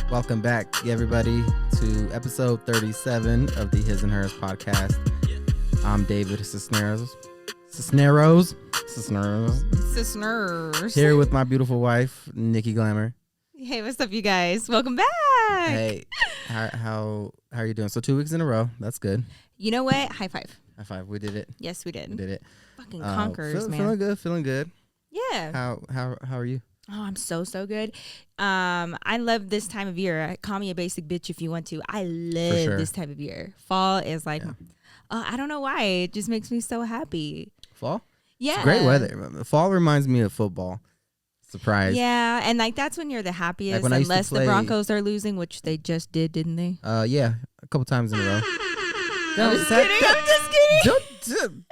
Welcome back, everybody, to episode 37 of the His and Hers podcast. I'm David Cisneros. Here with my beautiful wife, Nikki Glamour. Hey, what's up, you guys? Welcome back. Hey, how are you doing? So 2 weeks in a row. That's good. You know what? High five. High five. We did it. Yes, we did. We did it. Fucking conquerors, man. Feeling good. Yeah. How are you? Oh, I'm so good. I love this time of year. Call me a basic bitch if you want to. I love this time of year. Fall is like, I don't know why. It just makes me so happy. Fall? Yeah. It's great weather. Fall reminds me of football. Surprise. Yeah, and like that's when you're the happiest, like unless the Broncos are losing, which they just did, didn't they? Yeah, a couple times in a row. I'm just kidding.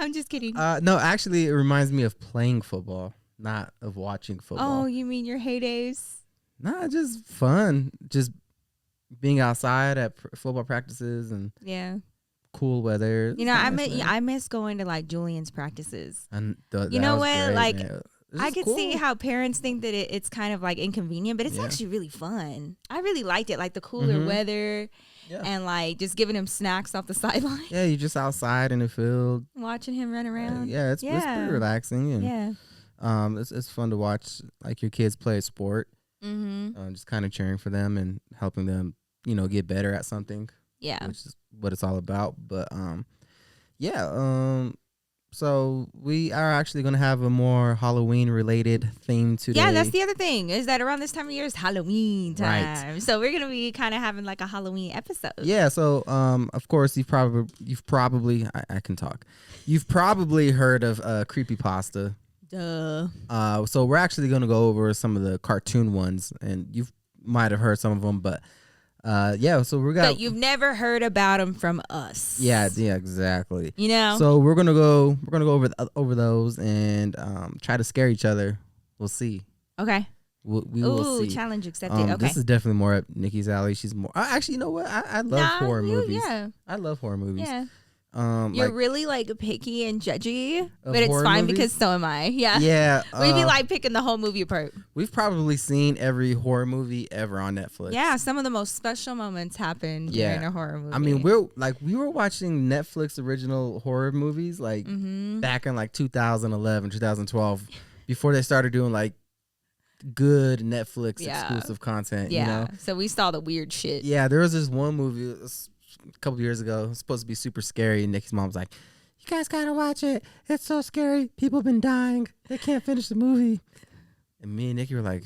I'm just kidding. No, actually, it reminds me of playing football, not of watching football. Oh, you mean your heydays? Nah, just fun. Just being outside at football practices and cool weather. You know, I miss going to like Julian's practices. And you know what? Great, like, I could see how parents think that it's kind of like inconvenient, but it's actually really fun. I really liked it, like the cooler weather. Yeah. And like just giving him snacks off the sideline. Yeah, you're just outside in the field, watching him run around. It's pretty relaxing. And, it's fun to watch like your kids play a sport. Mm-hmm. Just kind of cheering for them and helping them, get better at something. Yeah, which is what it's all about. But so we are actually going to have a more Halloween-related theme today. Yeah, that's the other thing, is that around this time of year is Halloween time. Right. So we're going to be kind of having like a Halloween episode. Yeah, so of course you've probably I can talk. You've probably heard of CreepyPasta. Duh. So we're actually going to go over some of the cartoon ones, and you might have heard some of them, but so but you've never heard about them from us. Yeah, exactly. So we're gonna go over those and try to scare each other. We'll see. Okay. We will see. Challenge accepted. Okay. This is definitely more up Nikki's alley. She's more. Actually, you know what? I love horror movies. Yeah. I love horror movies. Yeah. You're really like picky and judgy, but it's fine movies? Because so am I. Yeah. Yeah. We'd be like picking the whole movie apart. We've probably seen every horror movie ever on Netflix. Yeah, some of the most special moments happen during a horror movie. I mean, we were watching Netflix original horror movies like back in like 2011, 2012, before they started doing like good Netflix exclusive content. Yeah. So we saw the weird shit. Yeah, there was this one movie a couple years ago. It was supposed to be super scary, and Nikki's mom was like, "You guys gotta watch it. It's so scary. People have been dying. They can't finish the movie." And me and Nikki were like,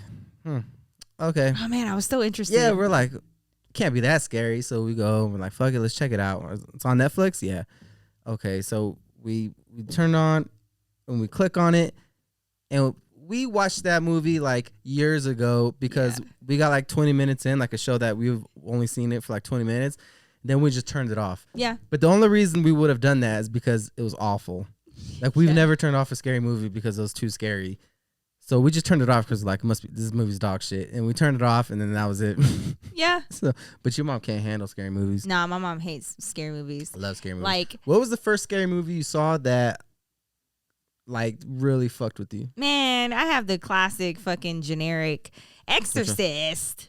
okay. Oh man, I was so interested. Yeah, we're like, can't be that scary. So we go, we're like, fuck it, let's check it out. It's on Netflix? Yeah. Okay, so we turn on and we click on it, and we watched that movie like years ago because we got like 20 minutes in, like a show that we've only seen it for like 20 minutes. Then we just turned it off. Yeah. But the only reason we would have done that is because it was awful. Like we've never turned off a scary movie because it was too scary. So we just turned it off because like this movie's dog shit, and we turned it off, and then that was it. Yeah. But your mom can't handle scary movies. Nah, my mom hates scary movies. I love scary movies. Like, what was the first scary movie you saw that like really fucked with you? Man, I have the classic fucking generic Exorcist.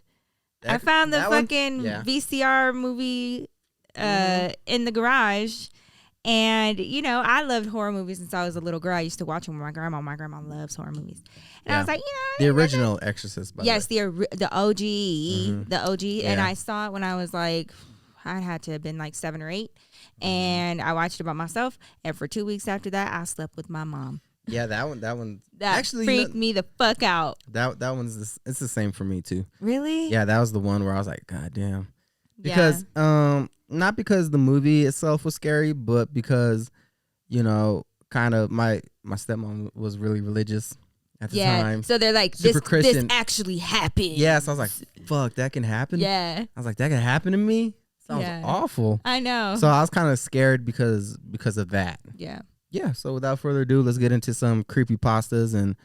I found the fucking VCR movie in the garage. And, I loved horror movies since I was a little girl. I used to watch them with my grandma. My grandma loves horror movies. And I was like, the original Exorcist, by yes, the OG. The OG. Yeah. And I saw it when I was like, I had to have been like 7 or 8. And I watched it by myself. And for 2 weeks after that, I slept with my mom. Yeah, that one actually freaked me the fuck out. That one's it's the same for me too. Really? Yeah, that was the one where I was like, God damn. Because not because the movie itself was scary, but because kind of my stepmom was really religious at the time. So they're like, this actually happened. Yeah, so I was like, fuck, that can happen. Yeah. I was like, that can happen to me. Sounds awful. I know. So I was kind of scared because of that. Yeah. Yeah, so without further ado, let's get into some creepypastas. And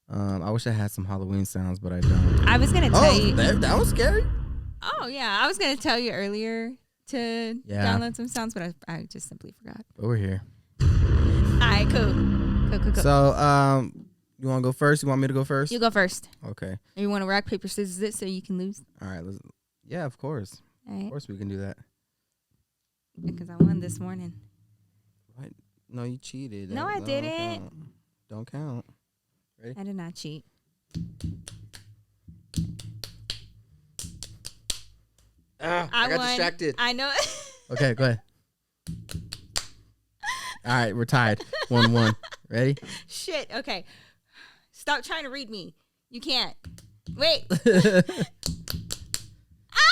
I wish I had some Halloween sounds, but I don't. I was going to tell you. That was scary? Oh, yeah. I was going to tell you earlier to download some sounds, but I just simply forgot. But we're here. All right, cool. So You want to go first? You want me to go first? You go first. Okay. You want to rock, paper, scissors it so you can lose? All right. Yeah, of course. All right. Of course we can do that. Because I won this morning. What? No, you cheated. No, I didn't. Don't count. Ready? I did not cheat. I got distracted. I know. Okay, go ahead. All right, we're tied. 1-1. Ready? Shit. Okay. Stop trying to read me. You can't. Wait. Boom,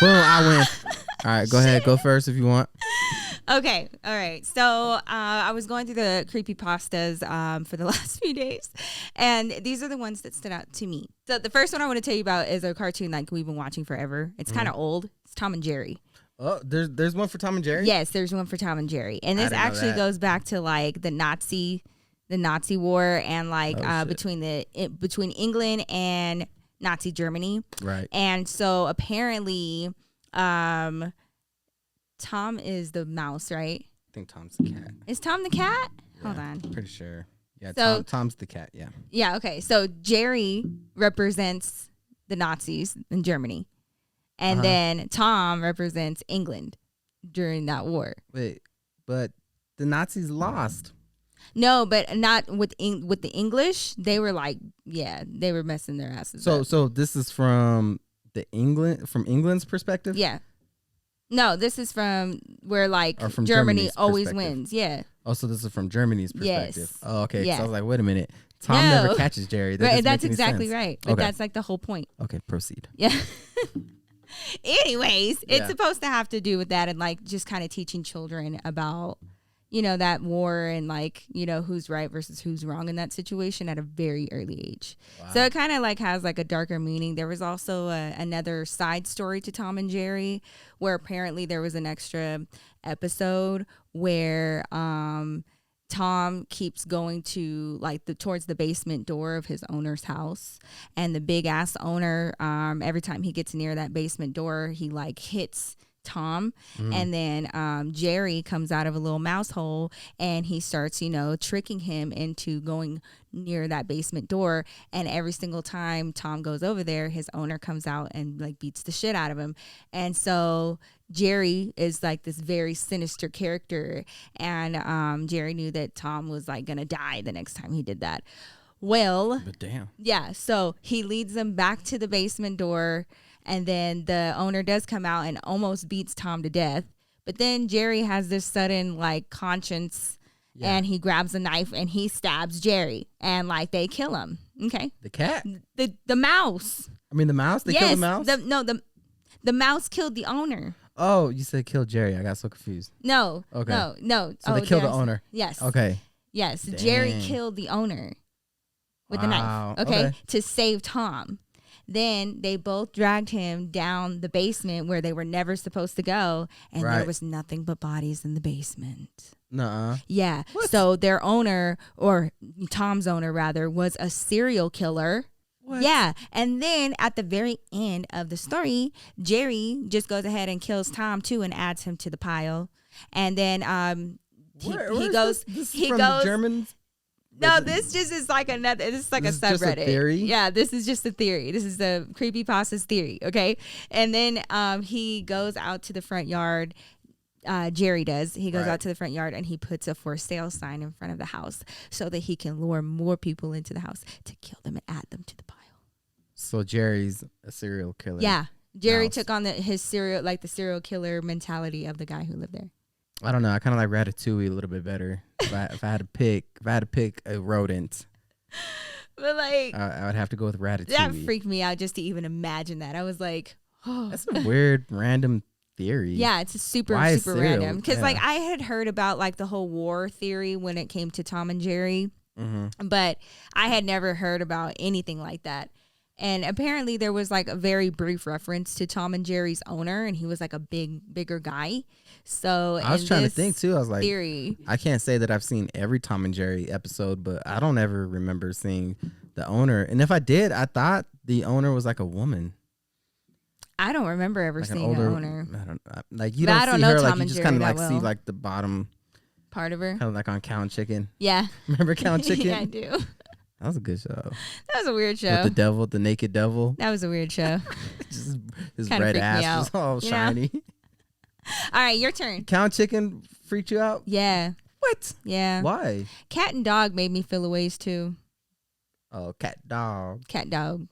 I win. All right, go ahead. Go first if you want. Okay. All right. So I was going through the creepypastas for the last few days, and these are the ones that stood out to me. So the first one I want to tell you about is a cartoon like we've been watching forever. It's kind of old. It's Tom and Jerry. Oh, there's one for Tom and Jerry? Yes, there's one for Tom and Jerry. And this actually goes back to like the Nazi war and like between England and Nazi Germany. Right. And so apparently Tom is the mouse, right? I think Tom's the cat. Is Tom the cat? Yeah, Hold on. Pretty sure. Yeah, so, Tom's the cat, yeah. Yeah, okay. So Jerry represents the Nazis in Germany. And then Tom represents England during that war. Wait, but the Nazis lost. No, but not with the English. They were like, yeah, they were messing their asses up. So this is from England's perspective? Yeah. No, this is from where like from Germany always wins. Yeah. Oh, so this is from Germany's perspective. Yes. Oh, okay. Yeah. So I was like, wait a minute. Tom never catches Jerry. That that's exactly sense. right. But that's like the whole point. Okay, proceed. Yeah. Anyways, it's supposed to have to do with that and like just kind of teaching children about, you know, that war and like, you know, who's right versus who's wrong in that situation at a very early age. Wow. So it kind of like has like a darker meaning. There was also another side story to Tom and Jerry where apparently there was an extra episode where Tom keeps going to like towards the basement door of his owner's house, and the big ass owner, every time he gets near that basement door, he like hits Tom, and then Jerry comes out of a little mouse hole and he starts, you know, tricking him into going near that basement door, and every single time Tom goes over there, his owner comes out and like beats the shit out of him. And so Jerry is like this very sinister character, and Jerry knew that Tom was like gonna die the next time he did that. Well, but damn. Yeah, so he leads them back to the basement door, and then the owner does come out and almost beats Tom to death. But then Jerry has this sudden like conscience, and he grabs a knife and he stabs Jerry, and like they kill him. Okay. The cat? The mouse. I mean the mouse? They killed the mouse? The mouse killed the owner. Oh, you said kill Jerry. I got so confused. No. Okay. No. So they killed the owner. Yes. Okay. Yes. Dang. Jerry killed the owner with a knife. Okay. To save Tom. Then they both dragged him down the basement where they were never supposed to go, and there was nothing but bodies in the basement. Nuh-uh. Yeah. What? So their owner, or Tom's owner rather, was a serial killer. What? Yeah. And then at the very end of the story, Jerry just goes ahead and kills Tom too and adds him to the pile. And then he goes. This is from the Germans? No, this just is like another. This is like this a subreddit. Just a theory? Yeah, this is just a theory. This is the Creepypastas theory. Okay, and then he goes out to the front yard. Jerry does. He goes out to the front yard and he puts a for sale sign in front of the house so that he can lure more people into the house to kill them and add them to the pile. So Jerry's a serial killer. Yeah, Jerry took on the serial killer mentality of the guy who lived there. I don't know. I kind of like Ratatouille a little bit better. If I had to pick a rodent, but like I would have to go with Ratatouille. That freaked me out just to even imagine that. I was like, oh, that's a weird random theory. Yeah, it's super random because like I had heard about like the whole war theory when it came to Tom and Jerry, but I had never heard about anything like that. And apparently there was like a very brief reference to Tom and Jerry's owner, and he was like a bigger guy. So I was trying to think too. I was like, theory. I can't say that I've seen every Tom and Jerry episode, but I don't ever remember seeing the owner. And if I did, I thought the owner was like a woman. I don't remember ever like seeing an owner. I don't like you. Don't see her like you just kind of like see like the bottom part of her, kind of like on Cow and Chicken. Yeah, remember Cow and Chicken? Yeah, I do. That was a good show. That was a weird show. With the devil, the naked devil. That was a weird show. Just his Kinda red freaked me ass out, was all shiny. All right, your turn. Count chicken freaked you out? Yeah. What? Yeah. Why? Cat and dog made me feel a ways too. Oh, cat dog. Cat dog.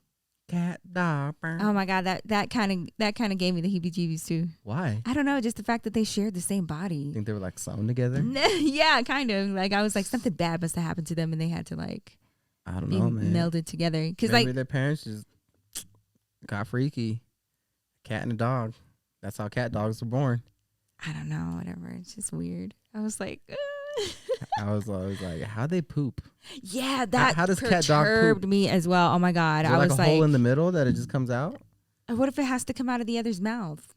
Cat dog. Oh my god, that kind of gave me the heebie-jeebies too. Why? I don't know, just the fact that they shared the same body. Think they were like sewn together? Yeah, kind of. Like I was like something bad must have happened to them, and they had to like I don't know, man. Melded together because maybe like their parents just got freaky. Cat and a dog. That's how cat dogs were born. I don't know, whatever. It's just weird. I was like, I was always like, how they poop? Yeah, that how does cat dog poop? Me as well. Oh my god, I was like a hole in the middle that it just comes out. What if it has to come out of the other's mouth?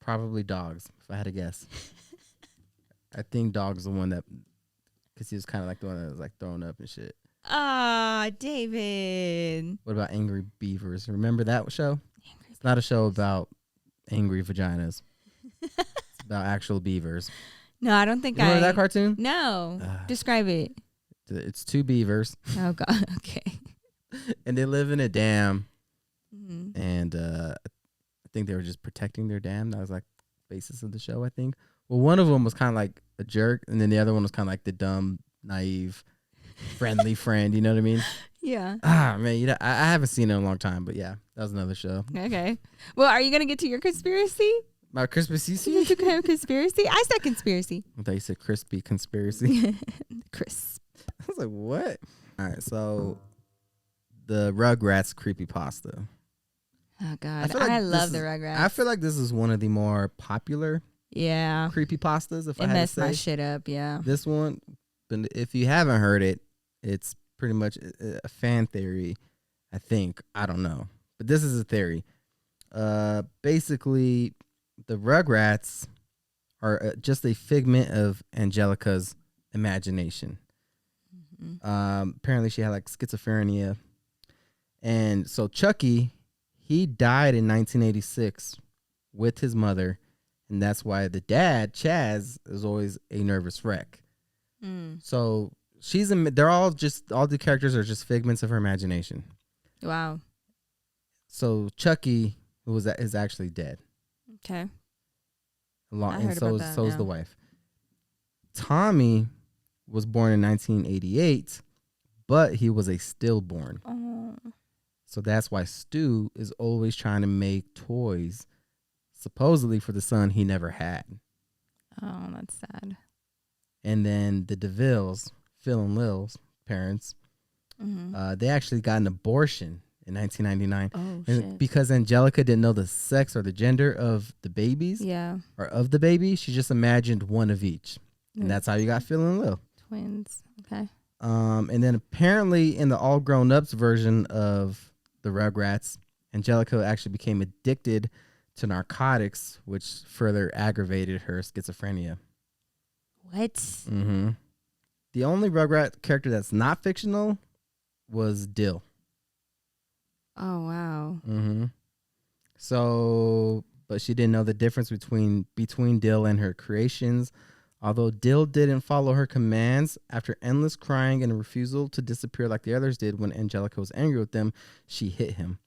Probably dogs, if I had to guess. I think dog's the one that, because he was kind of like the one that was like throwing up and shit. Ah, David. What about Angry Beavers? Remember that show? It's not a show about angry vaginas. It's about actual beavers. No, I don't think you remember that cartoon? No. Describe it. It's two beavers. Oh, God. Okay. And they live in a dam. Mm-hmm. And I think they were just protecting their dam. That was like the basis of the show, I think. Well, one of them was kind of like a jerk. And then the other one was kind of like the dumb, naive, friendly friend. You know what I mean? Yeah. Ah, man. You know, I haven't seen it in a long time. But yeah, that was another show. Okay. Well, are you going to get to your conspiracy? My crispy You took a conspiracy? I said conspiracy. I thought you said crispy conspiracy. Crisp. I was like, what? All right, so the Rugrats creepypasta. Oh, God. I love the Rugrats. I feel like this is one of the more popular creepypastas, if I had to say. It messed my shit up, yeah. This one, if you haven't heard it, it's pretty much a fan theory, I think. I don't know. But this is a theory. Basically, the Rugrats are just a figment of Angelica's imagination. Mm-hmm. Apparently, she had like schizophrenia. And so Chucky, he died in 1986 with his mother. And that's why the dad, Chaz, is always a nervous wreck. Mm. So they're all the characters are just figments of her imagination. Wow. So Chucky is actually dead. Okay. And so is the wife. Tommy was born in 1988, but he was a stillborn. Oh. So that's why Stu is always trying to make toys, supposedly for the son he never had. Oh, that's sad. And then the DeVilles, Phil and Lil's parents, they actually got an abortion in 1999. Oh, shit. Because Angelica didn't know the sex or the gender of the babies. Yeah. Or of the baby, she just imagined one of each. And that's how you got Phil and Lil. Twins. Okay. And then apparently in the all grown ups version of the Rugrats, Angelica actually became addicted to narcotics, which further aggravated her schizophrenia. What? Mm-hmm. The only Rugrat character that's not fictional was Dill. Oh, wow. Mm-hmm. So, but she didn't know the difference between Dill and her creations. Although Dill didn't follow her commands, after endless crying and a refusal to disappear like the others did when Angelica was angry with them, she hit him.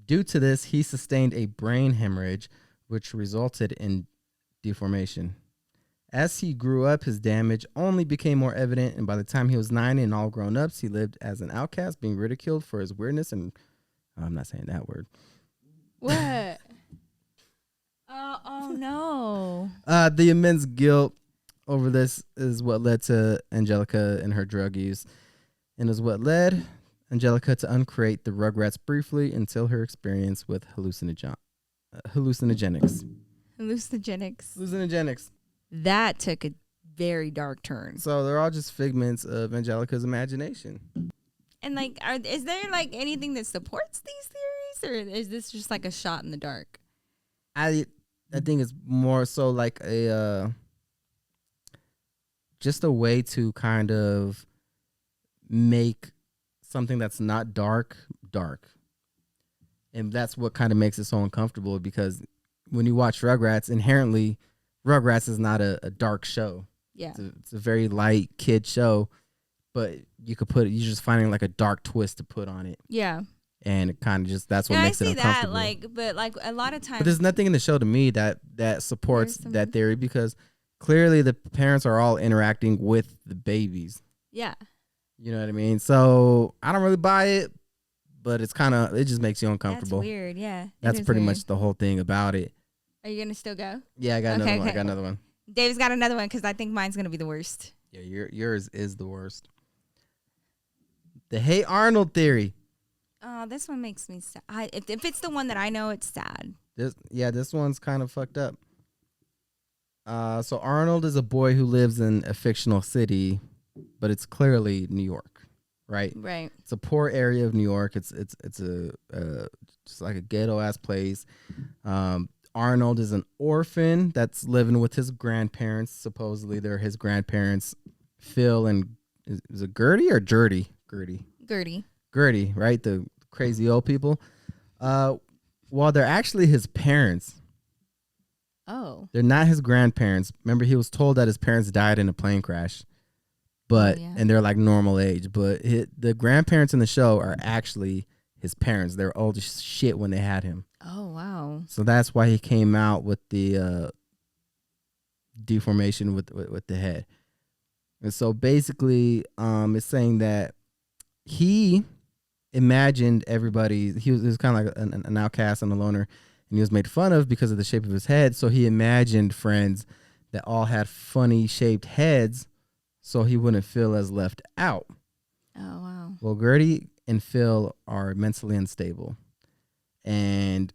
Due to this, he sustained a brain hemorrhage, which resulted in deformation. As he grew up, his damage only became more evident, and by the time he was 9 and all grown ups, he lived as an outcast, being ridiculed for his weirdness and... I'm not saying that word. What? Oh no. The immense guilt over this is what led to Angelica and her drug use, and is what led Angelica to uncreate the Rugrats briefly until her experience with hallucinogenics. Hallucinogenics. That took a very dark turn. So they're all just figments of Angelica's imagination. And like, is there like anything that supports these theories, or is this just like a shot in the dark? I think it's more so like just a way to kind of make something that's not dark. And that's what kind of makes it so uncomfortable, because when you watch Rugrats, inherently Rugrats is not a dark show. Yeah. It's a very light kid show, but you're just finding like a dark twist to put on it. Yeah. And it kind of just, that's what makes it uncomfortable. But a lot of times. But there's nothing in the show to me that supports that theory, because clearly the parents are all interacting with the babies. Yeah. You know what I mean? So I don't really buy it, but it just makes you uncomfortable. That's weird, yeah. That's pretty much the whole thing about it. Are you going to still go? Yeah, I got another one. I got another one. Dave's got another one because I think mine's going to be the worst. Yeah, yours is the worst. The Hey Arnold theory. Oh, this one makes me sad. If it's the one that I know, it's sad. This one's kind of fucked up. So Arnold is a boy who lives in a fictional city, but it's clearly New York, right? Right. It's a poor area of New York. It's a just like a ghetto ass place. Arnold is an orphan that's living with his grandparents. Supposedly they're his grandparents, Phil and is it Gertie or Gertie? Gertie, right? The crazy old people. Well, they're actually his parents. Oh. They're not his grandparents. Remember, he was told that his parents died in a plane crash, and they're like normal age. But the grandparents in the show are actually his parents. They're old as shit when they had him. Oh, wow. So that's why he came out with the deformation with the head. And so basically, it's saying that he imagined everybody. He was kind of like an outcast and a loner, and he was made fun of because of the shape of his head. So he imagined friends that all had funny shaped heads, so he wouldn't feel as left out. Oh, wow. Well, Gertie and Phil are mentally unstable, and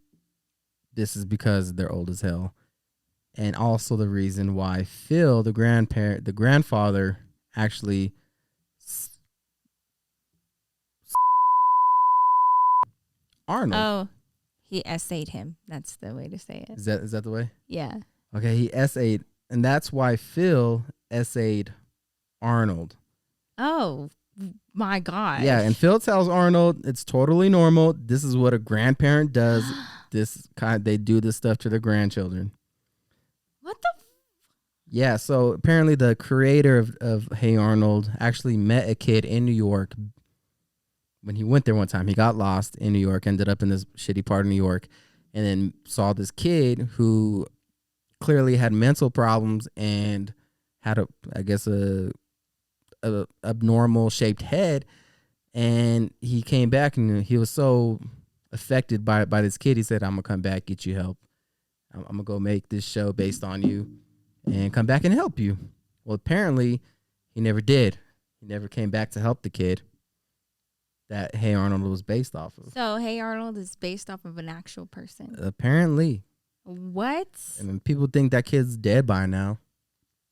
this is because they're old as hell. And also the reason why Phil, the grandfather, actually Arnold. Oh, he essayed him. That's the way to say it. Is that the way? Yeah. Okay, he essayed, and that's why Phil essayed Arnold. Oh my God. Yeah, and Phil tells Arnold it's totally normal. This is what a grandparent does. They do this stuff to their grandchildren. What the? Yeah, so apparently the creator of Hey Arnold actually met a kid in New York. When he went there one time, he got lost in New York, ended up in this shitty part of New York, and then saw this kid who clearly had mental problems and had a abnormal shaped head. And he came back, and he was so affected by this kid. He said, "I'm gonna come back, get you help. I'm gonna go make this show based on you, and come back and help you." Well, apparently, he never did. He never came back to help the kid that Hey Arnold was based off of. So Hey Arnold is based off of an actual person. Apparently. What? And people think that kid's dead by now.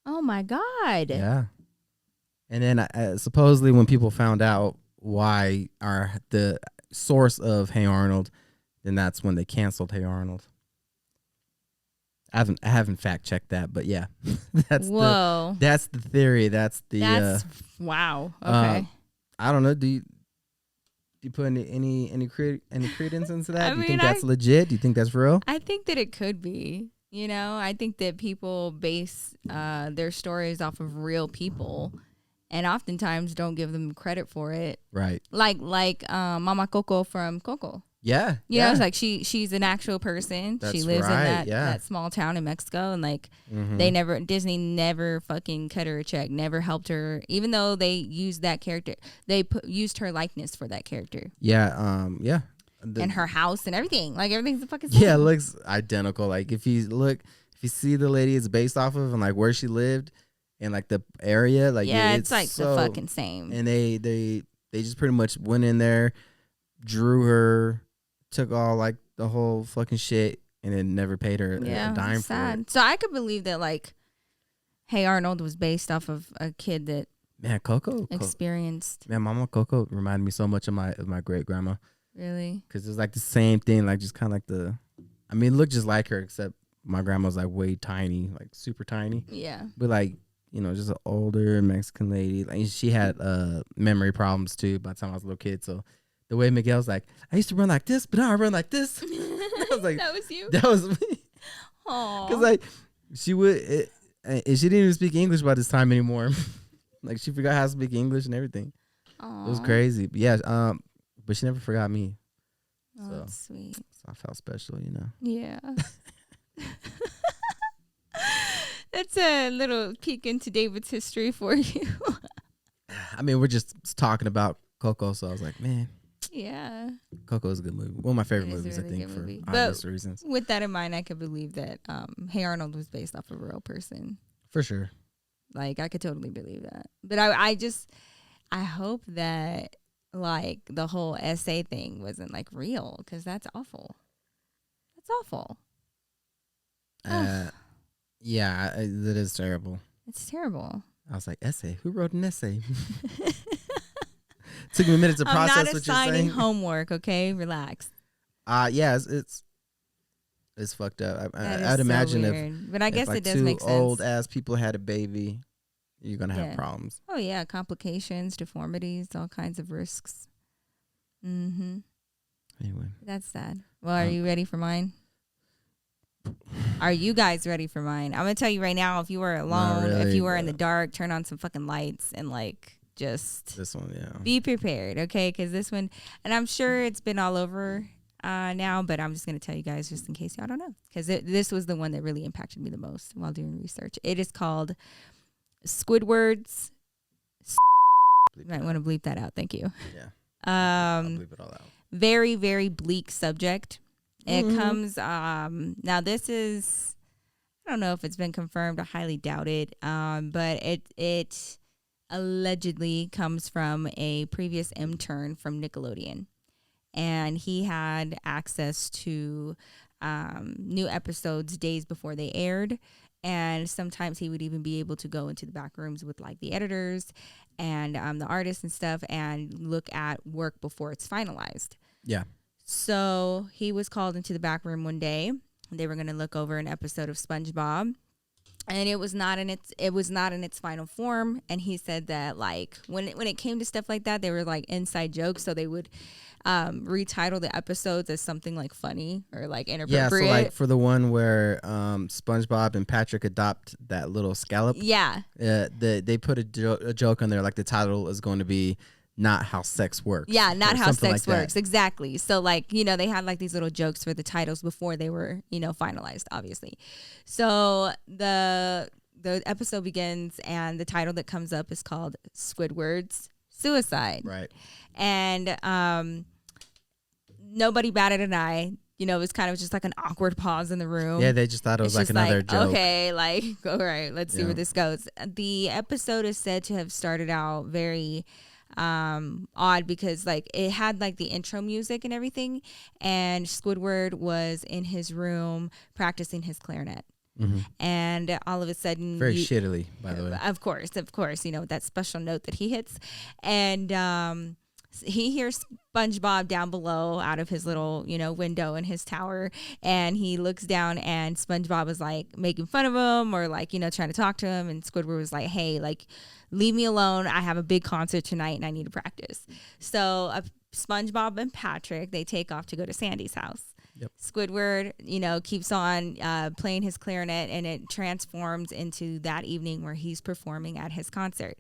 Oh my God. Yeah. And then supposedly when people found out why the source of Hey Arnold, then that's when they canceled Hey Arnold. I haven't fact checked that, but yeah, that's the theory. That's wow. Okay. I don't know. Do you put any credence into that? Do you think that's legit? Do you think that's real? I think that it could be. You know, I think that people base their stories off of real people, and oftentimes don't give them credit for it. Right. Like Mama Coco from Coco. Yeah. You know, it's like she's an actual person. That's she lives right, in that small town in Mexico, and Disney never fucking cut her a check, never helped her, even though they used that character. They used her likeness for that character. Yeah. Yeah. And her house and everything. Like everything's the fucking same. Yeah, it looks identical. Like if you see the lady it's based off of and like where she lived and like the area, like it's like the fucking same. And they just pretty much went in there, drew her, took all like the whole fucking shit, and then never paid her a dime for it. So I could believe that like Hey Arnold was based off of a kid that Coco experienced. Mama Coco reminded me so much of my great grandma. Really? Because it was like the same thing, like just kind of like it looked just like her, except my grandma was like way tiny, like super tiny. Yeah. But like, you know, just an older Mexican lady. Like she had memory problems too by the time I was a little kid. So the way Miguel's like, I used to run like this, but now I run like this. I was like, that was you? That was me. Aww. Because like she didn't even speak English by this time anymore. Like she forgot how to speak English and everything. Aww. It was crazy. But yeah, but she never forgot me. Oh, So that's sweet. So I felt special, you know. Yeah. That's a little peek into David's history for you. I mean, we're just talking about Coco, so I was like, man. Yeah. Coco is a good movie. One of my favorite movies, really, I think, for obvious reasons. With that in mind, I could believe that Hey Arnold was based off of a real person. For sure. Like, I could totally believe that. But I hope that, like, the whole essay thing wasn't, like, real, because that's awful. That's awful. Yeah, that is terrible. It's terrible. I was like, essay? Who wrote an essay? Took me a minute to process what you're saying. I'm not assigning homework, okay? Relax. Yeah, it's fucked up. I'd imagine so weird. But I guess it does make sense. Two old ass people had a baby, you're gonna have problems. Oh yeah, complications, deformities, all kinds of risks. Mm-hmm. Anyway, that's sad. Well, are you ready for mine? Are you guys ready for mine? I'm gonna tell you right now. If you were alone, really, if you were in the dark, turn on some fucking lights and like just this one, yeah. Be prepared, okay? Because this one, and I'm sure it's been all over now, but I'm just gonna tell you guys just in case y'all don't know, because this was the one that really impacted me the most while doing research. It is called Squidward's. You might want to bleep that out. Thank you. Yeah. I'll bleep it all out. Very, very bleak subject. It comes, now this is, I don't know if it's been confirmed. I highly doubt it. But it allegedly comes from a previous intern from Nickelodeon. And he had access to new episodes days before they aired. And sometimes he would even be able to go into the back rooms with like the editors and the artists and stuff and look at work before it's finalized. Yeah. So he was called into the back room one day. They were going to look over an episode of Spongebob, and it was not in its final form. And he said that like when it came to stuff like that, they were like inside jokes, so they would retitle the episodes as something like funny or like inappropriate. Yeah, so like for the one where SpongeBob and Patrick adopt that little scallop. Yeah. They put a joke on there, like the title is going to be Not How Sex Works. Yeah, Not How Sex like Works. Exactly. So like, you know, they had like these little jokes for the titles before they were, you know, finalized, obviously. So the episode begins and the title that comes up is called Squidward's Suicide. Right. And nobody batted an eye. You know, it was kind of just like an awkward pause in the room. Yeah, they just thought it was like another joke. Okay, like, all right, let's see where this goes. The episode is said to have started out very odd because like it had like the intro music and everything, and Squidward was in his room practicing his clarinet. Mm-hmm. And all of a sudden, very shittily, by the way. Of course, you know, that special note that he hits, and he hears SpongeBob down below out of his little, you know, window in his tower, and he looks down and SpongeBob is like making fun of him or like, you know, trying to talk to him, and Squidward was like, hey, like, leave me alone. I have a big concert tonight and I need to practice. So SpongeBob and Patrick, they take off to go to Sandy's house. Yep. Squidward, you know, keeps on playing his clarinet, and it transforms into that evening where he's performing at his concert.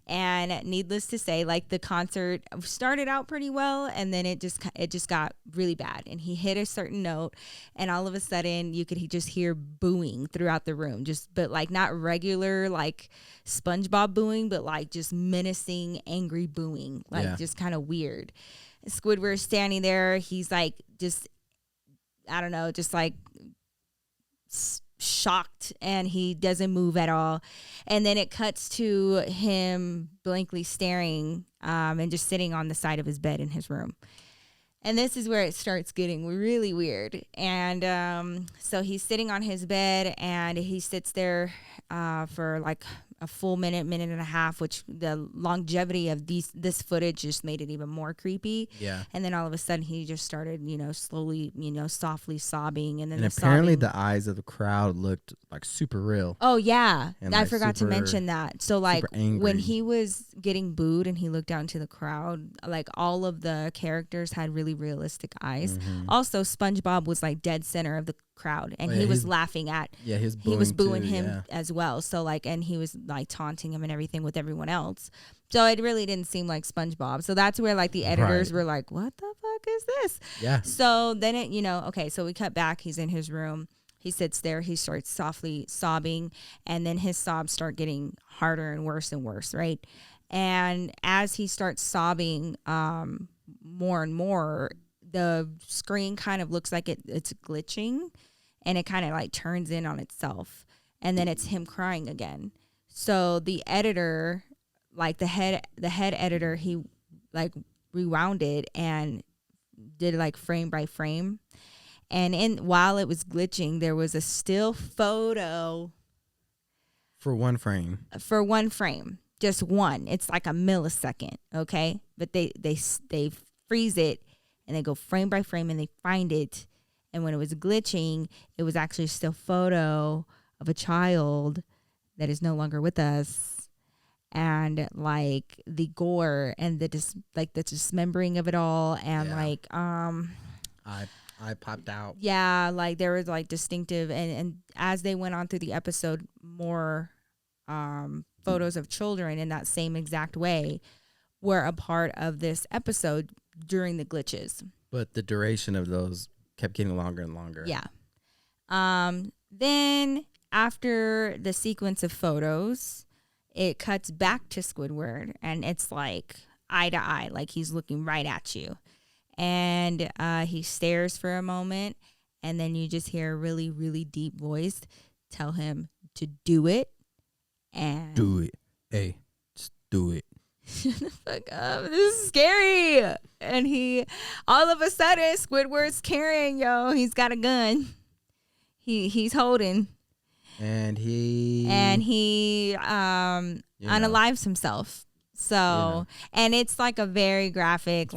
And needless to say, like, the concert started out pretty well, and then it just got really bad. And he hit a certain note, and all of a sudden you could just hear booing throughout the room, but like not regular like SpongeBob booing, but like just menacing, angry booing, like just kind of weird. Squidward's standing there. He's like just, I don't know, just like shocked, and he doesn't move at all. And then it cuts to him blankly staring and just sitting on the side of his bed in his room. And this is where it starts getting really weird. And so he's sitting on his bed, and he sits there for like a full minute and a half, which the longevity of this footage just made it even more creepy. Yeah. And then all of a sudden he just started, you know, slowly, you know, softly sobbing. And then apparently the eyes of the crowd looked like super real. Oh yeah. And I forgot to mention that. So like when he was getting booed and he looked out into the crowd, like all of the characters had really realistic eyes. Mm-hmm. Also, SpongeBob was like dead center of crowd, and he was laughing at. Yeah, he was booing too, him as well. So like, and he was like taunting him and everything with everyone else. So it really didn't seem like SpongeBob. So that's where like the editors were like, "What the fuck is this?" Yeah. So then it, okay. So we cut back. He's in his room. He sits there. He starts softly sobbing, and then his sobs start getting harder and worse, right? And as he starts sobbing, more and more, the screen kind of looks like it's glitching, and it kind of like turns in on itself, and then it's him crying again. So the editor, like the head editor, he like rewound it and did like frame by frame, and while it was glitching, there was a still photo for one frame. Just one. It's like a millisecond, okay? But they freeze it, and they go frame by frame, and they find it. And when it was glitching, it was actually still a photo of a child that is no longer with us. And like the gore and the dismembering of it all, and I popped out. Yeah, like there was like distinctive, and as they went on through the episode, more photos of children in that same exact way were a part of this episode during the glitches. But the duration of those kept getting longer and longer. Yeah. Then after the sequence of photos, it cuts back to Squidward, and it's like eye to eye, like he's looking right at you. And he stares for a moment, and then you just hear a really, really deep voice tell him to do it. And do it. Hey, just do it. Shut the fuck up. This is scary. And he, all of a sudden, Squidward's carrying, he's got a gun. He's holding. And he unalives himself. So, and it's like a very graphic,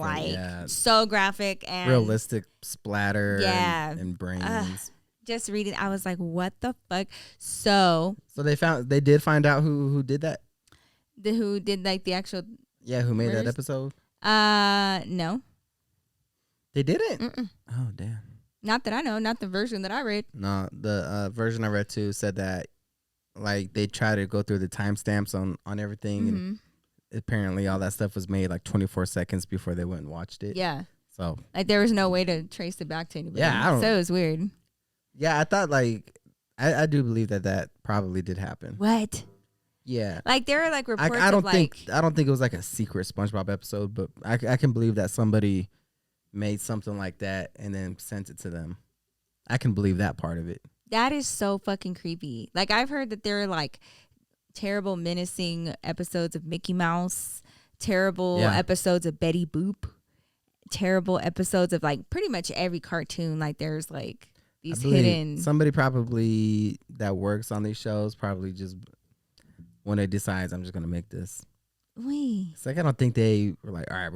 so graphic and realistic splatter and brains. Just reading, I was like, what the fuck? So they did find out who did that? Who did like the actual who made that episode? No. They didn't? Mm-mm. Oh, damn. Not that I know, not the version that I read. No, the version I read too said that like they try to go through the timestamps on everything, mm-hmm. and apparently all that stuff was made like 24 seconds before they went and watched it. Yeah. So like there was no way to trace it back to anybody. Yeah, so it was weird. Yeah, I thought like I do believe that probably did happen. What? Yeah. Like there are like reports I don't think it was like a secret SpongeBob episode, but I can believe that somebody made something like that and then sent it to them. I can believe that part of it. That is so fucking creepy. Like I've heard that there are like terrible menacing episodes of Mickey Mouse, terrible episodes of Betty Boop, terrible episodes of like pretty much every cartoon. Like there's like these hidden. Somebody probably that works on these shows probably just when they decides I'm just gonna make this. Wait. It's like I don't think they were like, all right,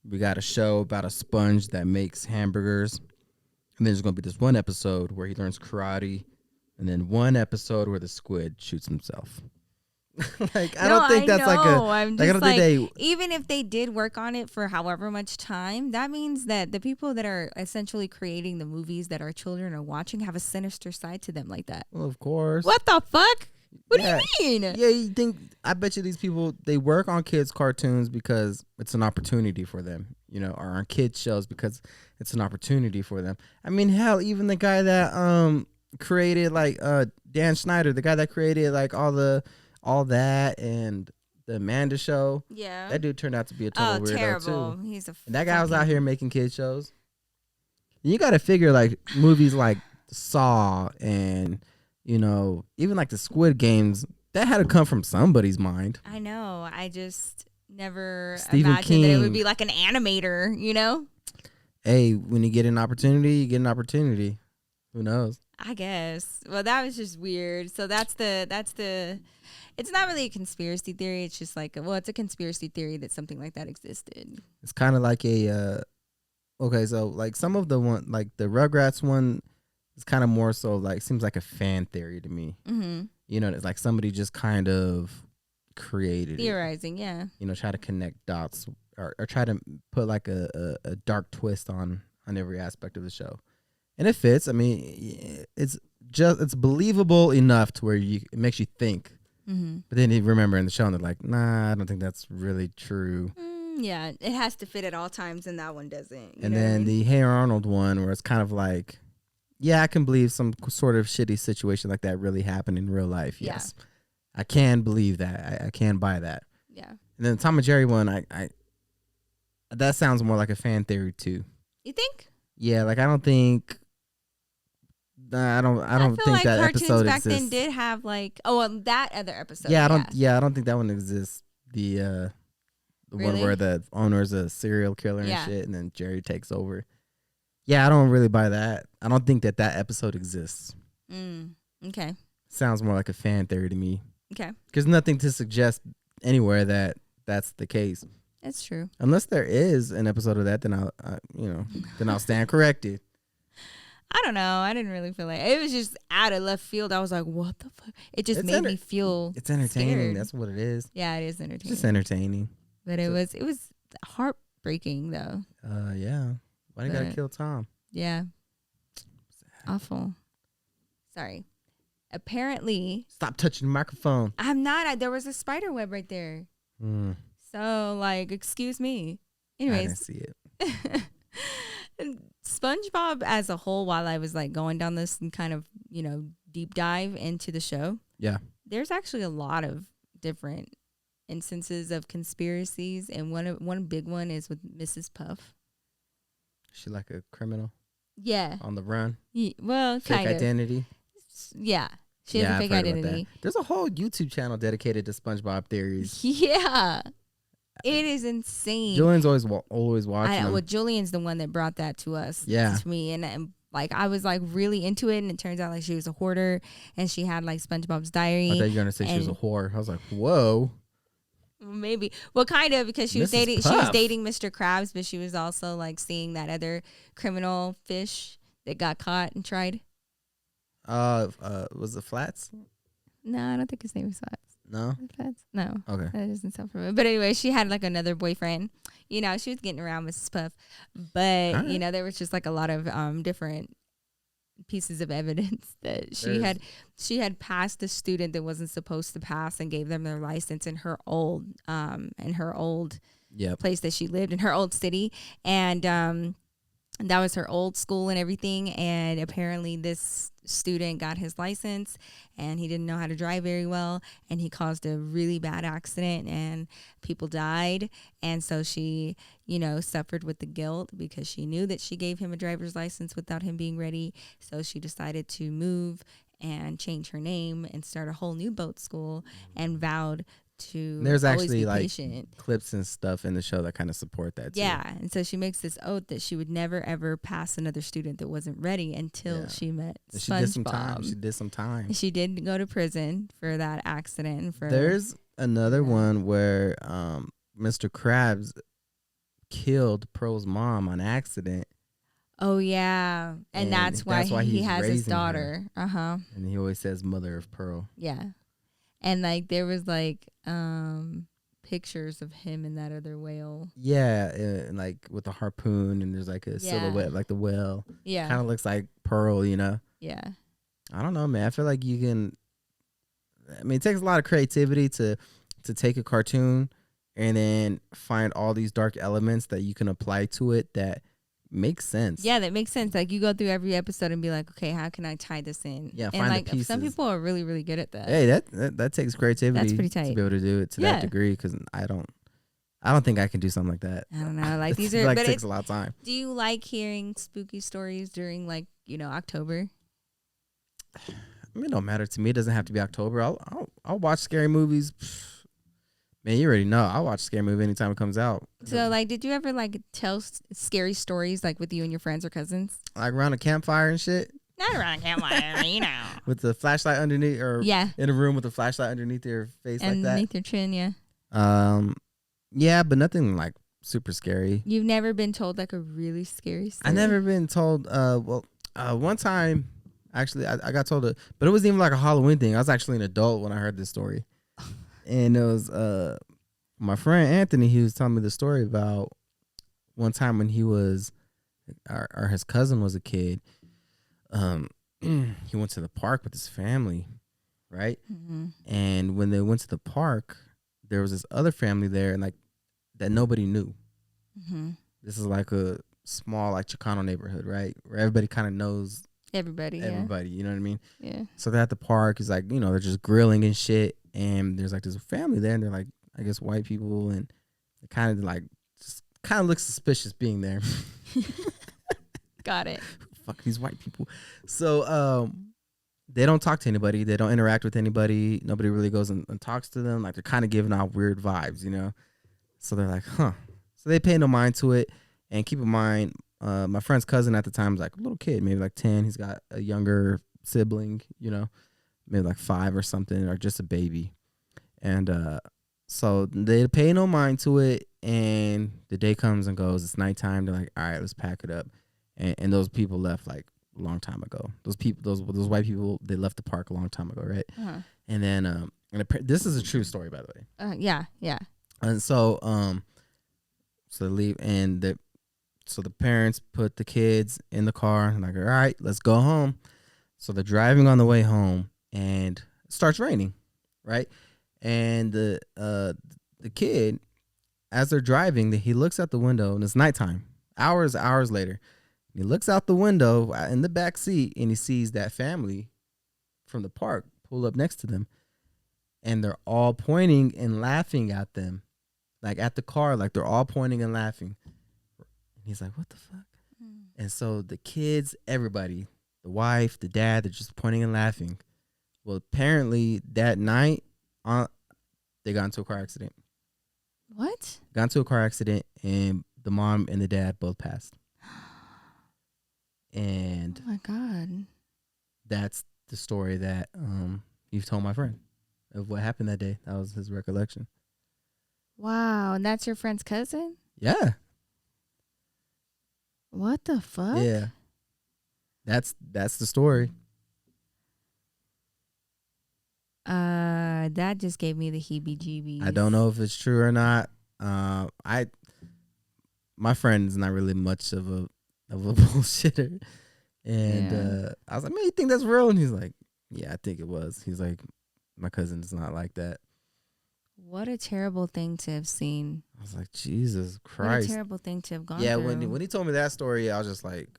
we got a show about a sponge that makes hamburgers, and then there's gonna be this one episode where he learns karate, and then one episode where the squid shoots himself. Like I don't think that's like a. I'm just like even if they did work on it for however much time, that means that the people that are essentially creating the movies that our children are watching have a sinister side to them like that. Well, of course. What the fuck? What do you mean? Yeah, you think? I bet you these people they work on kids' cartoons because it's an opportunity for them, or on kids' shows because it's an opportunity for them. I mean, hell, even the guy that created like Dan Schneider, the guy that created like all that and the Amanda Show. Yeah, that dude turned out to be a total weirdo terrible. too. He's and that guy was out here making kids shows. And you got to figure like movies like Saw and. Even like the Squid Games, that had to come from somebody's mind. I know. I just never Stephen imagined King. that it would be like an animator, Hey, when you get an opportunity, you get an opportunity. Who knows? I guess. Well, that was just weird. So that's the it's not really a conspiracy theory. It's just like, it's a conspiracy theory that something like that existed. It's kind of like okay, so like some of the one, like the Rugrats one, it's kind of more so like seems like a fan theory to me. Mm-hmm. It's like somebody just kind of created theorizing, try to connect dots or try to put like a dark twist on every aspect of the show. and it fits. I mean, it's believable enough to where it makes you think. Mm-hmm. But then you remember in the show, and they're like, nah, I don't think that's really true. Yeah, it has to fit at all times, and that one doesn't. And then the Hey Arnold one, where it's kind of like, yeah, I can believe some sort of shitty situation like that really happened in real life. Yes, I can believe that. I can buy that. Yeah. And then the Tom and Jerry one, I that sounds more like a fan theory too. You think? Yeah, like I don't think. I don't think like that cartoons episode back exists. then did have like that other episode. Yeah, I don't think that one exists. The one where the owner's a serial killer and shit, and then Jerry takes over. Yeah, I don't really buy that. I don't think that episode exists. Okay. Sounds more like a fan theory to me. Okay. There's nothing to suggest anywhere that that's the case. That's true. Unless there is an episode of that, then I'll stand corrected. I don't know. I didn't really feel like it was just out of left field. I was like, what the fuck? It just made me feel it's entertaining. scared. That's what it is. Yeah, it is entertaining. It's just entertaining. But it was heartbreaking though. Yeah. Why you gotta kill Tom? Yeah. Awful. Sorry. Apparently. Stop touching the microphone. I'm not. There was a spider web right there. So, like, excuse me. Anyways. I didn't see it. SpongeBob as a whole, while I was, like, going down this and kind of, deep dive into the show. Yeah. There's actually a lot of different instances of conspiracies. And one big one is with Mrs. Puff. She like a criminal? Yeah. On the run? Yeah, well, fake kind of. identity? Yeah. She has a fake identity. There's a whole YouTube channel dedicated to SpongeBob theories. Yeah. It is insane. Julian's always watching them. Well, Julian's the one that brought that to us. Yeah. To me. And like, I was like really into it. And it turns out like she was a hoarder and she had like SpongeBob's diary. I thought you were going to say she was a whore. I was like, whoa. Maybe. Well, kind of, because she was dating Mr. Krabs, but she was also like seeing that other criminal fish that got caught and tried. Was it Flats? No, I don't think his name was Flats. No? Flats? No. Okay. That doesn't sound familiar. But anyway, she had like another boyfriend. She was getting around Mrs. Puff. But, right. There was just like a lot of different pieces of evidence that she had passed a student that wasn't supposed to pass and gave them their license in her old place that she lived in, her old city. And that was her old school and everything. And apparently this student got his license and he didn't know how to drive very well. And he caused a really bad accident and people died. And so she, suffered with the guilt because she knew that she gave him a driver's license without him being ready. So she decided to move and change her name and start a whole new boat school and vowed to there's actually like patient. Clips and stuff in the show that kind of support that too. Yeah, and so she makes this oath that she would never ever pass another student that wasn't ready until she met SpongeBob. She did some time. She did go to prison for that accident. There's another one where Mr. Krabs killed Pro's mom on accident. Oh yeah, and that's why he has his daughter. And he always says mother of pearl. Yeah. And like there was like pictures of him and that other whale. Yeah, and like with a harpoon, and there's like a silhouette like the whale. Yeah, kind of looks like pearl, Yeah. I don't know, man. I feel like you can. I mean, it takes a lot of creativity to take a cartoon and then find all these dark elements that you can apply to it that makes sense. Yeah, that makes sense. Like you go through every episode and be like, okay, how can I tie this in? Yeah, and find like the pieces. Some people are really, really good at that. Hey, that takes creativity. That's pretty tight. To be able to do it to that degree, because I don't think I can do something like that. I don't know. Like these are like takes a lot of time. Do you like hearing spooky stories during like October? I mean, it don't matter to me. It doesn't have to be October. I'll watch scary movies. Man, you already know. I'll watch a scary movie anytime it comes out. So, like, did you ever, like, tell scary stories, like, with you and your friends or cousins? Like, around a campfire and shit? Not around a campfire, With the flashlight underneath, or in a room with a flashlight underneath your face like that? Underneath your chin, yeah. Yeah, but nothing, like, super scary. You've never been told, like, a really scary story? I never been told, one time, actually, I got told it, but it wasn't even, like, a Halloween thing. I was actually an adult when I heard this story. And it was my friend Anthony. He was telling me the story about one time when he was, or his cousin was a kid, he went to the park with his family, right? Mm-hmm. And when they went to the park, there was this other family there, and like that nobody knew. Mm-hmm. This is like a small like Chicano neighborhood, right? Where everybody kind of knows everybody. You know what I mean? Yeah. So they're at the park. It's like, they're just grilling and shit, and there's like this family there, and they're like, I guess white people, and it kind of like just kind of looks suspicious being there. Got it. Fuck these white people. So they don't talk to anybody. They don't interact with anybody. Nobody really goes and talks to them. Like they're kind of giving out weird vibes, So they're like, huh. So they pay no mind to it. And keep in mind, my friend's cousin at the time was like a little kid, maybe like 10. He's got a younger sibling, maybe like 5 or something, or just a baby. And so they pay no mind to it. And the day comes and goes. It's nighttime. They're like, all right, let's pack it up. And those people left like a long time ago. Those people, those white people, they left the park a long time ago, right? Uh-huh. And then this is a true story, by the way. Yeah. And so so they leave, and so the parents put the kids in the car and like, all right, let's go home. So they're driving on the way home, and it starts raining, right? And the kid, as they're driving, he looks out the window, and it's nighttime, hours later. He looks out the window in the back seat, and he sees that family from the park pull up next to them, and they're all pointing and laughing at them, like at the car, like they're all pointing and laughing. And he's like, "What the fuck?" And so the kids, everybody, the wife, the dad, they're just pointing and laughing. Well, apparently that night, they got into a car accident. What? Got into a car accident, and the mom and the dad both passed. And oh my God, that's the story that you've told my friend of what happened that day. That was his recollection. Wow, and that's your friend's cousin? Yeah. What the fuck? Yeah. That's the story. That just gave me the heebie-jeebies. I don't know if it's true or not. My friend's not really much of a bullshitter, and I was like, "Man, you think that's real?" And he's like, "Yeah, I think it was." He's like, "My cousin's not like that." What a terrible thing to have seen. I was like, Jesus Christ. What a terrible thing to have gone through. Yeah, when he told me that story, I was just like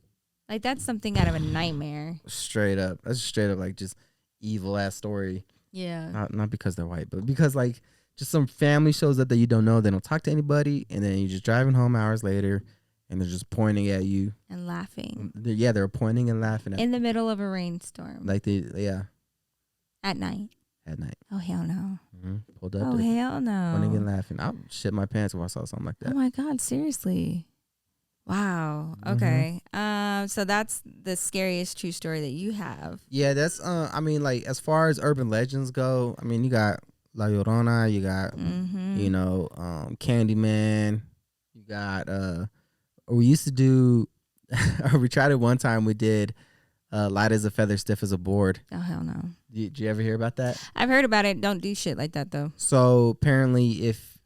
that's something out of a nightmare. Straight up. That's straight up like just evil ass story. Yeah. Not because they're white, but because like just some family shows up that you don't know. They don't talk to anybody, and then you're just driving home hours later, and they're just pointing at you and laughing. They're pointing and laughing at in the middle of a rainstorm. Like At night. Oh hell no. Mm-hmm. Pulled up. Oh hell no. Pointing and laughing. I'll shit my pants if I saw something like that. Oh my God, seriously. Wow. Okay. So that's the scariest true story that you have. Yeah, that's I mean, like as far as urban legends go, I mean, you got La Llorona, you got Candyman, you got we used to do we tried it one time. We did light as a feather, stiff as a board. Oh hell no. Did you ever hear about that? I've heard about it. Don't do shit like that though. So apparently, if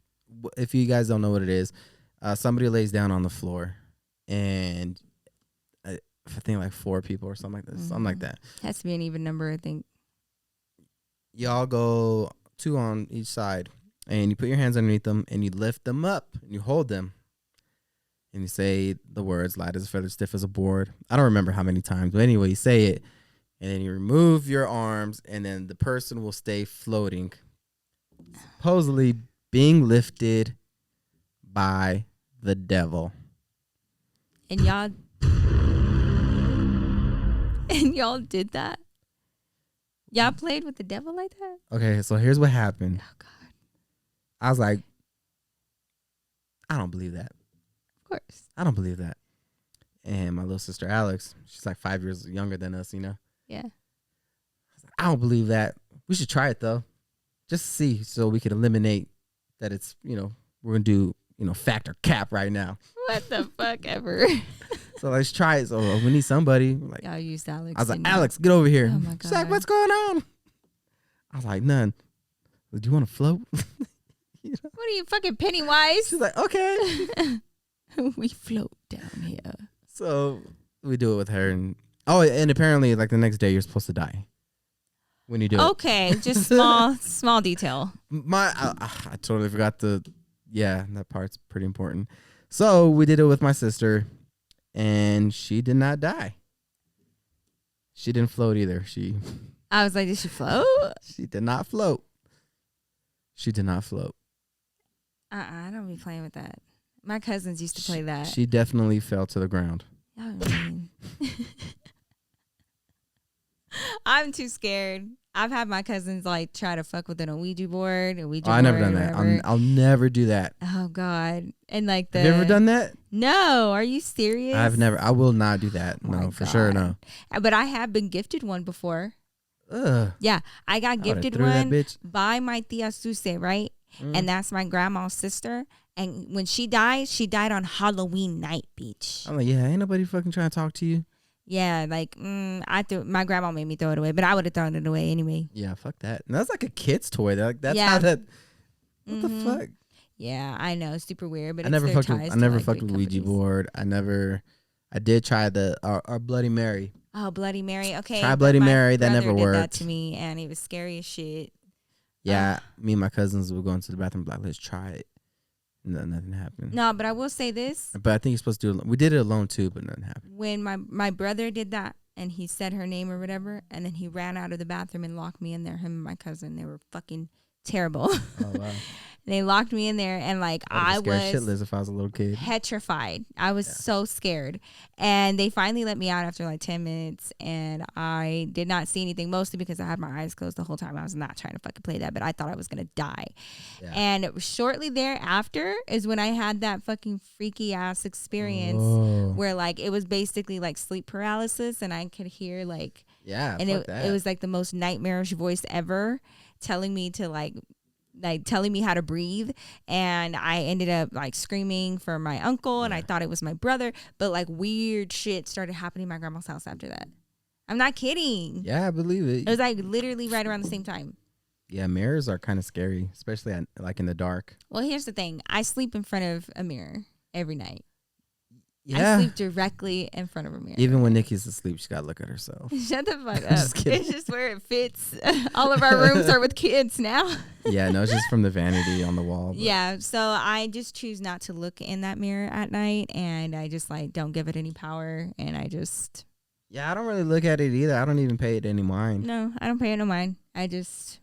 you guys don't know what it is, somebody lays down on the floor, and I think like 4 people or something like this, something like that. Has to be an even number, I think. Y'all go 2 on each side, and you put your hands underneath them, and you lift them up, and you hold them, and you say the words "light as a feather, stiff as a board." I don't remember how many times, but anyway, you say it, and then you remove your arms, and then the person will stay floating, supposedly being lifted by the devil. And y'all did that? Y'all played with the devil like that? Okay, so here's what happened. Oh God. I was like, I don't believe that. Of course. I don't believe that. And my little sister Alex, she's like 5 years younger than us, Yeah. I don't believe that. We should try it though. Just to see, so we could eliminate that it's, we're going to do, fact or cap right now. What the fuck ever. So let's try it. So we need somebody. Like, y'all used Alex. I was like, Alex, get over here. Oh my God. She's like, what's going on? I was like, none. Do you want to float? What are you, fucking Pennywise? She's like, okay. We float down here. So we do it with her. And Oh, and apparently, like the next day, you're supposed to die when you do it. Okay, just small detail. I totally forgot that part's pretty important. So we did it with my sister, and she did not die. She didn't float either. I was like, did she float? She did not float. She did not float. I don't be playing with that. My cousins used to play that. She definitely fell to the ground. I mean, I'm too scared. I've had my cousins like try to fuck with an Ouija board. I never done that. I'll never do that. Oh God! And like have you ever done that? No. Are you serious? I've never. I will not do that. No, for sure, no. But I have been gifted one before. Ugh. Yeah, I got gifted one by my tia Suse, right? And that's my grandma's sister. And when she died on Halloween night, bitch. I'm like, yeah, ain't nobody fucking trying to talk to you. Yeah, like my grandma made me throw it away, but I would have thrown it away anyway. Yeah, fuck that. And that's like a kid's toy. That's how that. What the fuck? Yeah, I know, super weird, but I never fucked with Ouija board. I did try our Bloody Mary. Oh, Bloody Mary. Okay. Try Bloody Mary. That never worked. Did that to me, and it was scary as shit. Yeah, me and my cousins would go into the bathroom like, let's try it. No, nothing happened. No, but I will say this. But I think you're supposed to do it. We did it alone too, but nothing happened. When my brother did that and he said her name or whatever, and then he ran out of the bathroom and locked me in there, him and my cousin, they were fucking terrible. Oh, wow. They locked me in there, and like I was shitless if I was a little kid. Petrified. I was so scared. And they finally let me out after like 10 minutes, and I did not see anything, mostly because I had my eyes closed the whole time. I was not trying to fucking play that, but I thought I was gonna die. Yeah. And shortly thereafter is when I had that fucking freaky ass experience where like it was basically like sleep paralysis, and I could hear like and it was like the most nightmarish voice ever telling me to like telling me how to breathe, and I ended up like screaming for my uncle, and I thought it was my brother, but like weird shit started happening in my grandma's house after that. I'm not kidding. Yeah, I believe it. It was like literally right around the same time. Yeah, mirrors are kind of scary, especially like in the dark. Well, here's the thing. I sleep in front of a mirror every night. Yeah. I sleep directly in front of a mirror. Even when Nikki's asleep, she gotta look at herself. Shut the fuck up. It's just where it fits. All of our rooms are with kids now. Yeah, no, it's just from the vanity on the wall. But. Yeah, so I just choose not to look in that mirror at night, and I just like don't give it any power, and I just... Yeah, I don't really look at it either. I don't even pay it any mind. No, I don't pay it no mind. I just,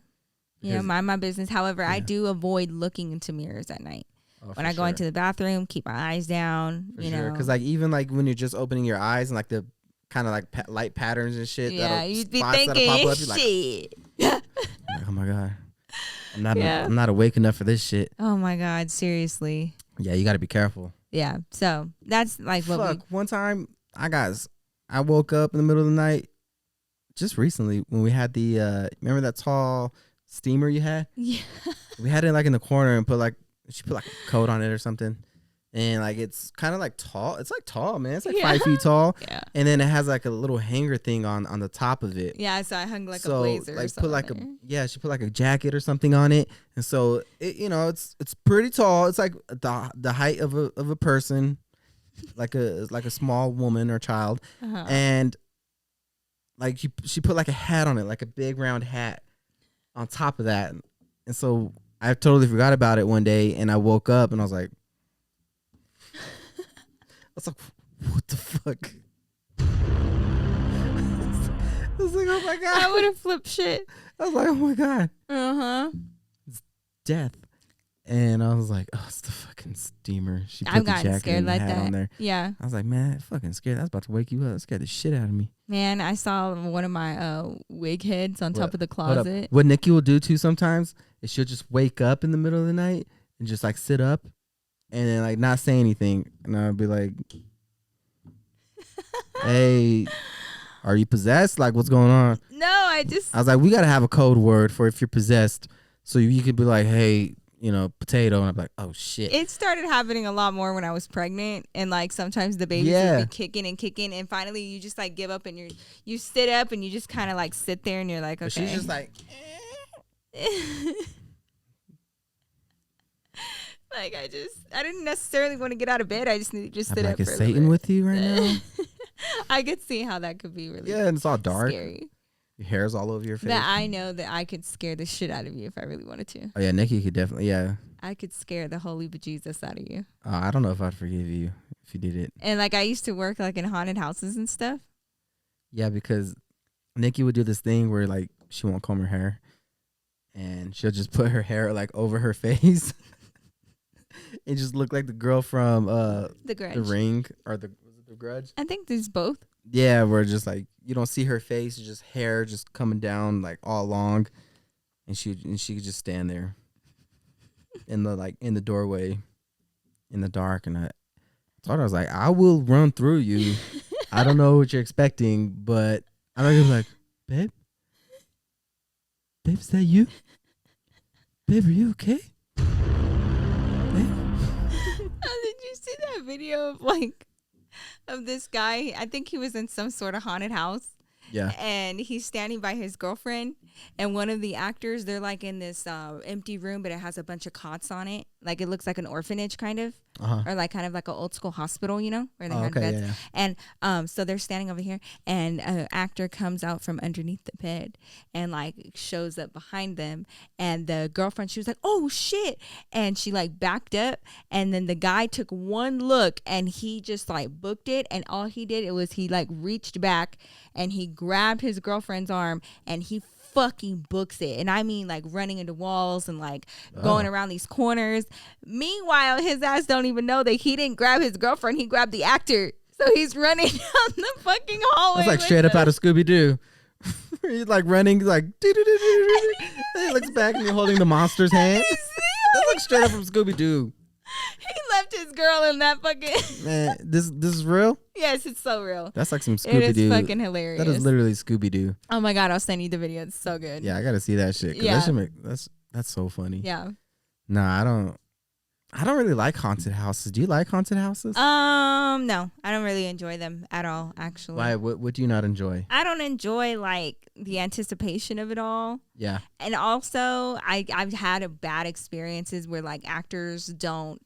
mind my business. However, I do avoid looking into mirrors at night. Oh, when I go into the bathroom, keep my eyes down, you know. Because like even like when you're just opening your eyes and like the kind of like light patterns and shit. Yeah, you'd be thinking, shit. Like, oh my God. I'm not awake enough for this shit. Oh my God, seriously. Yeah, you got to be careful. Yeah, so that's like what one time I woke up in the middle of the night just recently when we had the, remember that tall steamer you had? Yeah. We had it like in the corner and she put like a coat on it or something. And like it's kind of like tall. It's like tall, man. It's like 5 feet tall. Yeah. And then it has like a little hanger thing on the top of it. Yeah, so I hung like a blazer like or something. She put like a jacket or something on it. And so it, it's pretty tall. It's like the height of a person, like a small woman or child. Uh-huh. And like she put like a hat on it, like a big round hat on top of that. And so I totally forgot about it one day, and I woke up and I was like, what the fuck? I was like, oh my God. I would have flipped shit. I was like, oh my God. Uh-huh. It's death. And I was like, oh, it's the fucking steamer. She put I've the gotten jacket scared and the like hat that. on there. Yeah. I was like, man, I'm fucking scared. I was about to wake you up. That scared the shit out of me. Man, I saw one of my wig heads on top of the closet. What Nikki will do too sometimes is she'll just wake up in the middle of the night and just like sit up and then like not say anything. And I'll be like, hey, are you possessed? Like, what's going on? No, I was like, we got to have a code word for if you're possessed. So you could be like, hey, potato. And I'm like, oh shit. It started happening a lot more when I was pregnant, and like sometimes the babies would be kicking and kicking, and finally you just like give up and you sit up and you just kind of like sit there and you're like, okay. But she's just like, like I didn't necessarily want to get out of bed. I just needed to just sit up. Is Satan with you right now? I could see how that could be really and it's all dark. Scary. Your hair's all over your face. But I know that I could scare the shit out of you if I really wanted to. Oh, yeah, Nikki could definitely, yeah. I could scare the holy bejesus out of you. I don't know if I'd forgive you if you did it. And like I used to work like in haunted houses and stuff. Yeah, because Nikki would do this thing where like she won't comb her hair. And she'll just put her hair like over her face. It just look like the girl from The Grudge. The Ring or the Grudge. I think there's both. Yeah, where just like you don't see her face, it's just hair just coming down like all long, and she could just stand there in the doorway, in the dark, and I thought I was like, I will run through you. I don't know what you're expecting, but I'm not gonna be like, babe, is that you? Babe, are you okay? Babe? Did you see that video of this guy? I think he was in some sort of haunted house. Yeah. And he's standing by his girlfriend, and one of the actors, they're like in this empty room, but it has a bunch of cots on it. Like it looks like an orphanage kind of, or like kind of like an old school hospital, you know, where they had beds. Yeah. And so they're standing over here, and an actor comes out from underneath the bed and like shows up behind them. And the girlfriend, she was like, "Oh shit!" And she like backed up, and then the guy took one look, and he just like booked it. And all he did was he like reached back and he grabbed his girlfriend's arm and he fucking books it. And I mean like running into walls and like going around these corners. Meanwhile, his ass don't even know that he didn't grab his girlfriend. He grabbed the actor. So he's running down the fucking hallway. It's like straight up out of Scooby-Doo. He's like running, he's like, he looks back and you're holding the monster's hand. That looks straight up from Scooby-Doo. He left his girl in that fucking... Man, this is real? Yes, it's so real. That's like some Scooby-Doo. It is fucking hilarious. That is literally Scooby-Doo. Oh my God, I'll send you the video. It's so good. Yeah, I gotta see that shit. Yeah. That's so funny. Yeah. Nah, I don't really like haunted houses. Do you like haunted houses? No, I don't really enjoy them at all, actually. Why? What do you not enjoy? I don't enjoy like the anticipation of it all. Yeah. And also, I've had bad experiences where like actors don't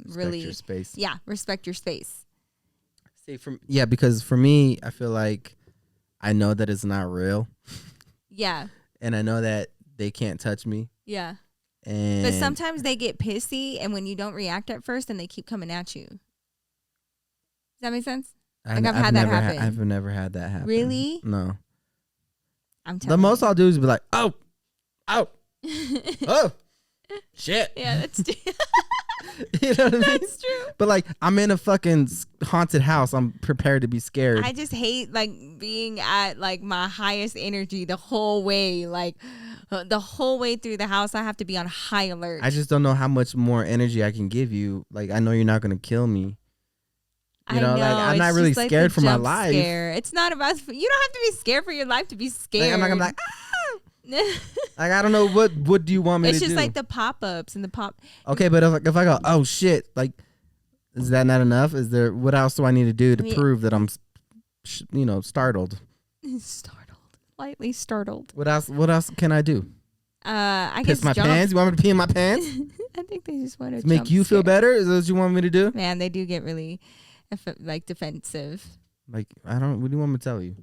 really respect your space. Yeah, respect your space. See, because for me, I feel like I know that it's not real. Yeah. And I know that they can't touch me. Yeah. And but sometimes they get pissy, and when you don't react at first, then they keep coming at you. Does that make sense? Like I've had that happen. I've never had that happen. Really? No. I'm telling you. The most I'll do is be like, oh, oh, shit. Yeah, that's true. You know what I mean? That's true. But like, I'm in a fucking haunted house. I'm prepared to be scared. I just hate like being at like my highest energy the whole way. Like the whole way through the house, I have to be on high alert. I just don't know how much more energy I can give you. Like, I know you're not going to kill me. You know, like I'm not really scared for my life. Scare. It's not about, you don't have to be scared for your life to be scared. Like, I'm not gonna be like, like, I don't know what do you want me to do? It's just like the pop-ups and the pop. Okay, but if I go, oh shit, like, is that not enough? Is there, what else do I need to do to prove that I'm, startled? Lightly startled. What else can I do? I guess piss my pants. You want me to pee in my pants? I think they just want to make you feel better. Is that what you want me to do? Man, they do get really like defensive. Like, I don't. What do you want me to tell you?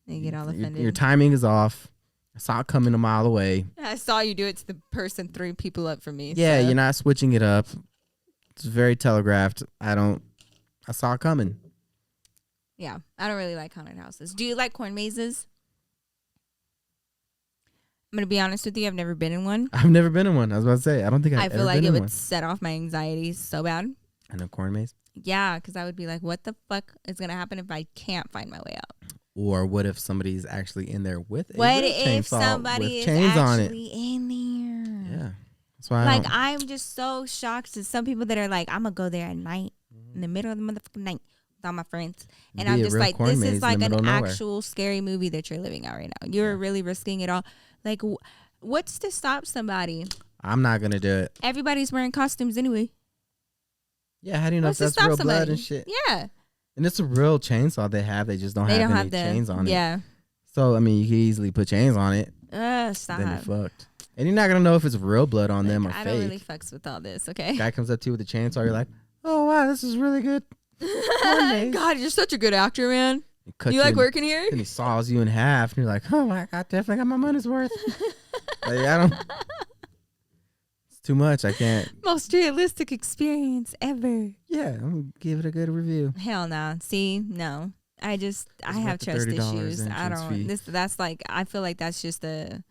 They get all offended. Your timing is off. I saw it coming a mile away. I saw you do it to the person 3 people up from me. Yeah, so. You're not switching it up. It's very telegraphed. I saw it coming. Yeah, I don't really like haunted houses. Do you like corn mazes? I'm gonna be honest with you. I've never been in one. I've never been in one. I was about to say. I don't think I've ever been in one. I feel like it would set off my anxiety so bad. In a corn maze? Yeah, because I would be like, what the fuck is gonna happen if I can't find my way out? Or what if somebody's actually in there with a what if somebody is actually in there? Yeah, that's why. Like, I'm just so shocked to some people that are like, I'm gonna go there at night, in the middle of the motherfucking night with all my friends, and I'm just like, this is like an actual scary movie that you're living out right now. You're really risking it all. Like, what's to stop somebody? I'm not gonna do it. Everybody's wearing costumes anyway. Yeah, how do you know if that's real blood and shit? Yeah. And it's a real chainsaw they have. They just don't have any chains on it. Yeah. So, I mean, you can easily put chains on it. Stop. Then you're fucked. And you're not going to know if it's real blood on them or fake. I don't really fucks with all this, okay? Guy comes up to you with a chainsaw. You're like, oh, wow, this is really good. God, you're such a good actor, man. You like working here? And he saws you in half, and you're like, oh my God, definitely got my money's worth. Like, I don't. It's too much. I can't. Most realistic experience ever. Yeah, I'm gonna give it a good review. Hell no. See, no. I have trust issues. I don't. That's like, I feel like that's just a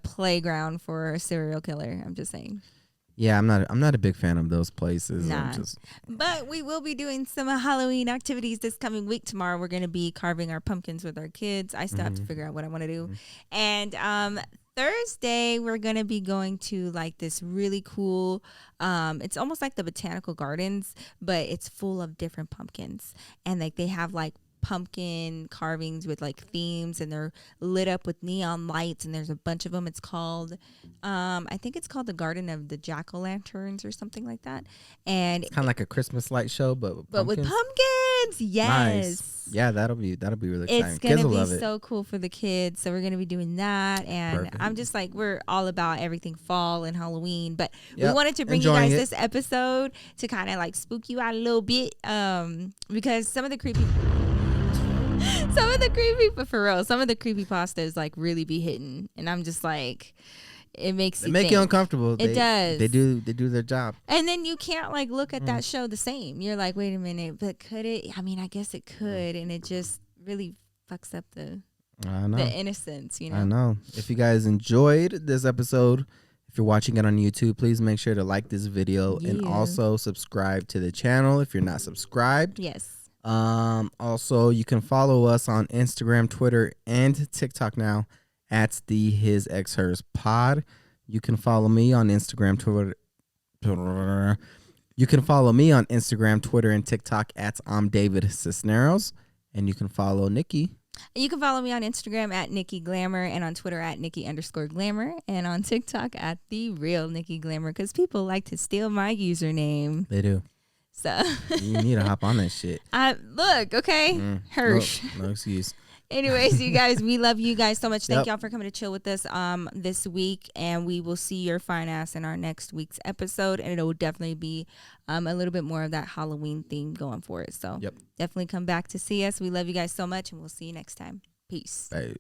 playground for a serial killer. I'm just saying. Yeah, I'm not a big fan of those places. Nah. But we will be doing some Halloween activities this coming week. Tomorrow we're going to be carving our pumpkins with our kids. I still have to figure out what I want to do. And Thursday we're going to be going to like this really cool, it's almost like the botanical gardens, but it's full of different pumpkins. And like they have like pumpkin carvings with like themes, and they're lit up with neon lights, and there's a bunch of them. It's called I think it's called the Garden of the Jack-o'-lanterns or something like that. And it's kind of like a Christmas light show, but with pumpkins. Yes. Nice. Yeah, that'll be really exciting. It's gonna be so cool for the kids. So we're gonna be doing that, and perfect. I'm just like, we're all about everything fall and Halloween, but we wanted to bring you guys this episode to kind of like spook you out a little bit, because some of the creepypastas like really be hitting, and I'm just like, it makes you uncomfortable. It does. They do their job. And then you can't like look at that show the same. You're like, wait a minute, but could it? I mean, I guess it could, and it just really fucks up the innocence, you know. I know. If you guys enjoyed this episode, if you're watching it on YouTube, please make sure to like this video and also subscribe to the channel if you're not subscribed. Yes. Also, you can follow us on Instagram, Twitter, and TikTok now at the His Ex Hers Pod. You can follow me on Instagram, Twitter. You can follow me on Instagram, Twitter, and TikTok at I'm David Cisneros, and you can follow Nikki. You can follow me on Instagram at Nikki Glamour, and on Twitter at Nikki_Glamour, and on TikTok at The Real Nikki Glamour, because people like to steal my username. They do. So you need to hop on that shit. Look, okay, Hirsch. No excuse. Anyways, you guys, we love you guys so much. Thank y'all for coming to chill with us this week, and we will see your fine ass in our next week's episode, and it will definitely be a little bit more of that Halloween theme going for it. So definitely come back to see us. We love you guys so much, and we'll see you next time. Peace. Bye.